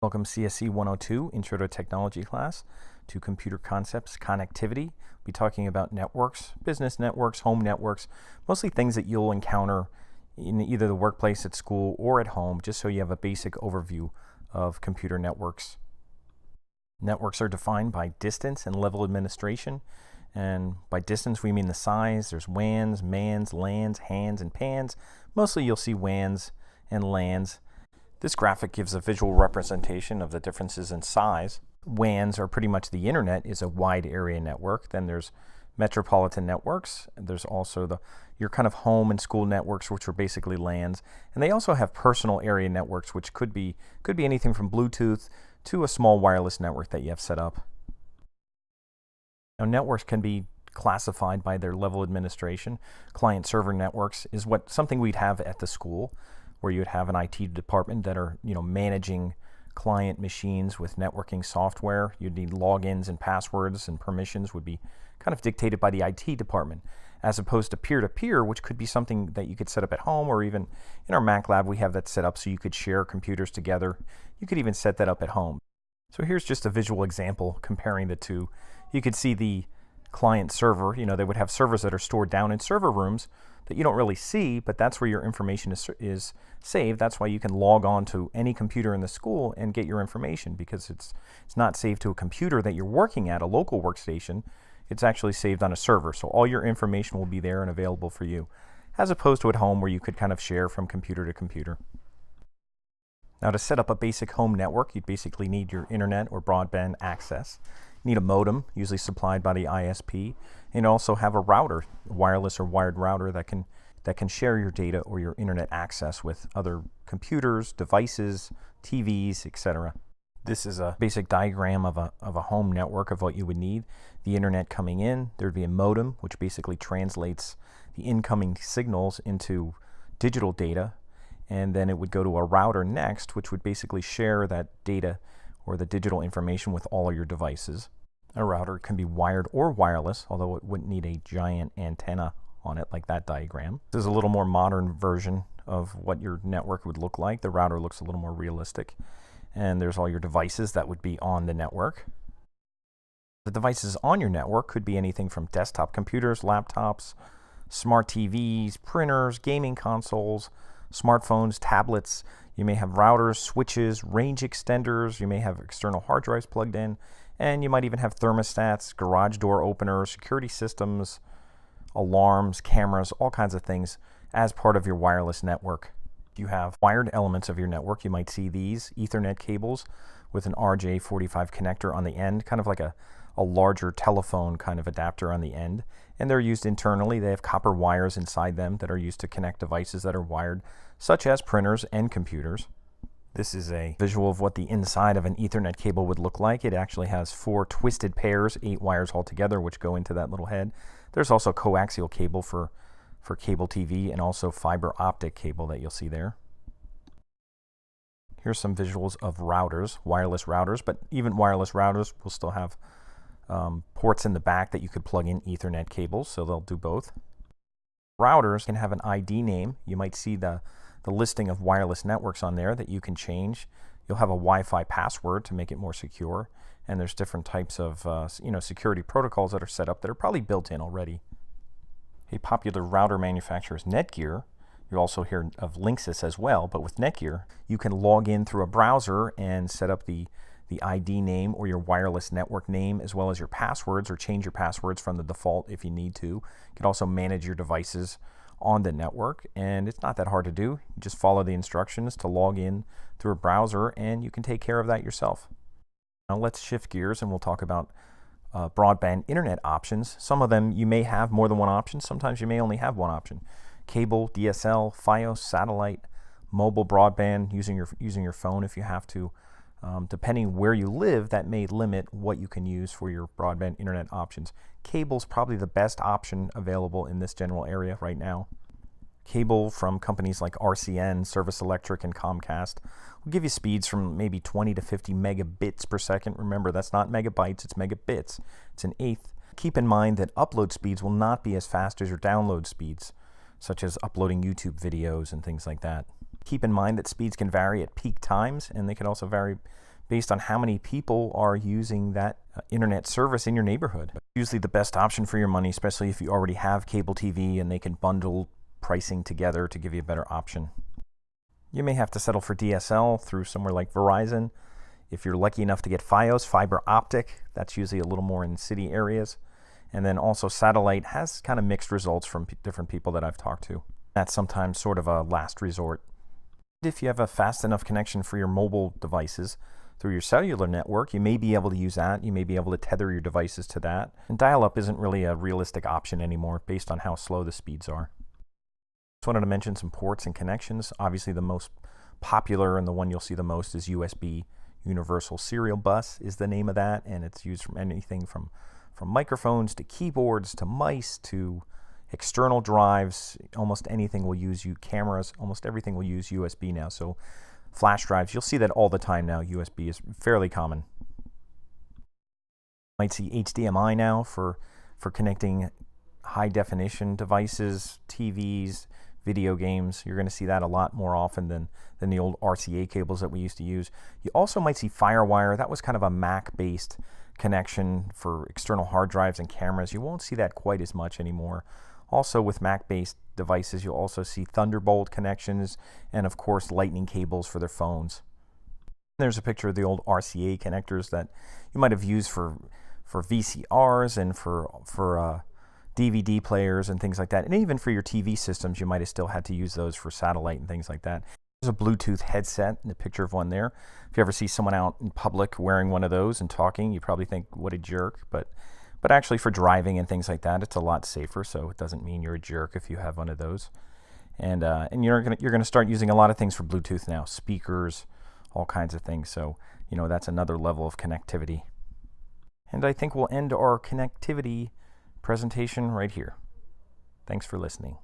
Welcome CSC102 Intro to Technology class to Computer Concepts Connectivity. We'll be talking about networks, business networks, home networks, mostly things that you'll encounter in either the workplace, at school, or at home, just so you have a basic overview of computer networks. Networks are defined by distance and level administration. And by distance, we mean the size. There's WANs, MANs, LANs, HANs, and PANs. Mostly you'll see WANs and LANs. This graphic gives a visual representation of the differences in size. WANs are pretty much the internet is a wide area network. Then there's metropolitan networks. There's also your kind of home and school networks, which are basically LANs. And they also have personal area networks, which could be anything from Bluetooth to a small wireless network that you have set up. Now, networks can be classified by their level of administration. Client-server networks is something we'd have at the school, where you'd have an IT department that are managing client machines with networking software. You'd need logins and passwords, and permissions would be kind of dictated by the IT department, as opposed to peer-to-peer, which could be something that you could set up at home, or even in our Mac lab we have that set up so you could share computers together. You could even set that up at home. So here's just a visual example comparing the two. You could see the client server. They would have servers that are stored down in server rooms that you don't really see, but that's where your information is saved. That's why you can log on to any computer in the school and get your information, because it's not saved to a computer that you're working at, a local workstation. It's actually saved on a server, so all your information will be there and available for you, as opposed to at home where you could kind of share from computer to computer. Now, to set up a basic home network, you'd basically need your internet or broadband access. You need a modem, usually supplied by the ISP, and also have a router, a wireless or wired router that can share your data or your internet access with other computers, devices, TVs, etc. This is a basic diagram of a home network of what you would need. The internet coming in, there'd be a modem, which basically translates the incoming signals into digital data, and then it would go to a router next, which would basically share that data or the digital information with all of your devices. A router can be wired or wireless, although it wouldn't need a giant antenna on it like that diagram. This is a little more modern version of what your network would look like. The router looks a little more realistic. And there's all your devices that would be on the network. The devices on your network could be anything from desktop computers, laptops, smart TVs, printers, gaming consoles, smartphones, tablets. You may have routers, switches, range extenders. You may have external hard drives plugged in. And you might even have thermostats, garage door openers, security systems, alarms, cameras, all kinds of things as part of your wireless network. You have wired elements of your network. You might see these Ethernet cables with an RJ45 connector on the end, kind of like a larger telephone kind of adapter on the end. And they're used internally. They have copper wires inside them that are used to connect devices that are wired, such as printers and computers. This is a visual of what the inside of an Ethernet cable would look like. It actually has 4 twisted pairs, 8 wires altogether, which go into that little head. There's also coaxial cable for cable TV, and also fiber optic cable that you'll see there. Here's some visuals of routers, wireless routers, but even wireless routers will still have ports in the back that you could plug in Ethernet cables, so they'll do both. Routers can have an ID name. You might see the listing of wireless networks on there that you can change. You'll have a Wi-Fi password to make it more secure, and there's different types of security protocols that are set up that are probably built in already. A popular router manufacturer is Netgear. You'll also hear of Linksys as well, but with Netgear, you can log in through a browser and set up the ID name or your wireless network name, as well as your passwords, or change your passwords from the default if you need to. You can also manage your devices on the network, and it's not that hard to do. You just follow the instructions to log in through a browser, and you can take care of that yourself. Now let's shift gears and we'll talk about broadband internet options. Some of them you may have more than one option. Sometimes you may only have one option. Cable, DSL, Fios, satellite, mobile broadband, using your phone if you have to. Depending where you live, that may limit what you can use for your broadband internet options. Cable's probably the best option available in this general area right now. Cable from companies like RCN, Service Electric, and Comcast will give you speeds from maybe 20 to 50 megabits per second. Remember, that's not megabytes, it's megabits. It's an eighth. Keep in mind that upload speeds will not be as fast as your download speeds, such as uploading YouTube videos and things like that. Keep in mind that speeds can vary at peak times, and they can also vary based on how many people are using that internet service in your neighborhood. Usually the best option for your money, especially if you already have cable TV and they can bundle pricing together to give you a better option. You may have to settle for DSL through somewhere like Verizon. If you're lucky enough to get Fios, fiber optic, that's usually a little more in city areas. And then also satellite has kind of mixed results from different people that I've talked to. That's sometimes sort of a last resort. If you have a fast enough connection for your mobile devices through your cellular network, you may be able to use that. You may be able to tether your devices to that. And dial-up isn't really a realistic option anymore based on how slow the speeds are. Just wanted to mention some ports and connections. Obviously the most popular and the one you'll see the most is USB Universal Serial Bus is the name of that, and it's used from anything from microphones to keyboards to mice to external drives. Almost anything will use cameras. Almost everything will use USB now. So flash drives, you'll see that all the time now. USB is fairly common. You might see HDMI now for connecting high definition devices, TVs, video games. You're going to see that a lot more often than the old RCA cables that we used to use. You also might see FireWire. That was kind of a Mac-based connection for external hard drives and cameras. You won't see that quite as much anymore. Also with Mac-based devices, you'll also see Thunderbolt connections and of course lightning cables for their phones. There's a picture of the old RCA connectors that you might have used for VCRs and for DVD players and things like that. And even for your TV systems, you might have still had to use those for satellite and things like that. There's a Bluetooth headset and a picture of one there. If you ever see someone out in public wearing one of those and talking, you probably think, what a jerk. But actually for driving and things like that, it's a lot safer, so it doesn't mean you're a jerk if you have one of those. And you're gonna start using a lot of things for Bluetooth now, speakers, all kinds of things. So that's another level of connectivity. And I think we'll end our connectivity presentation right here. Thanks for listening.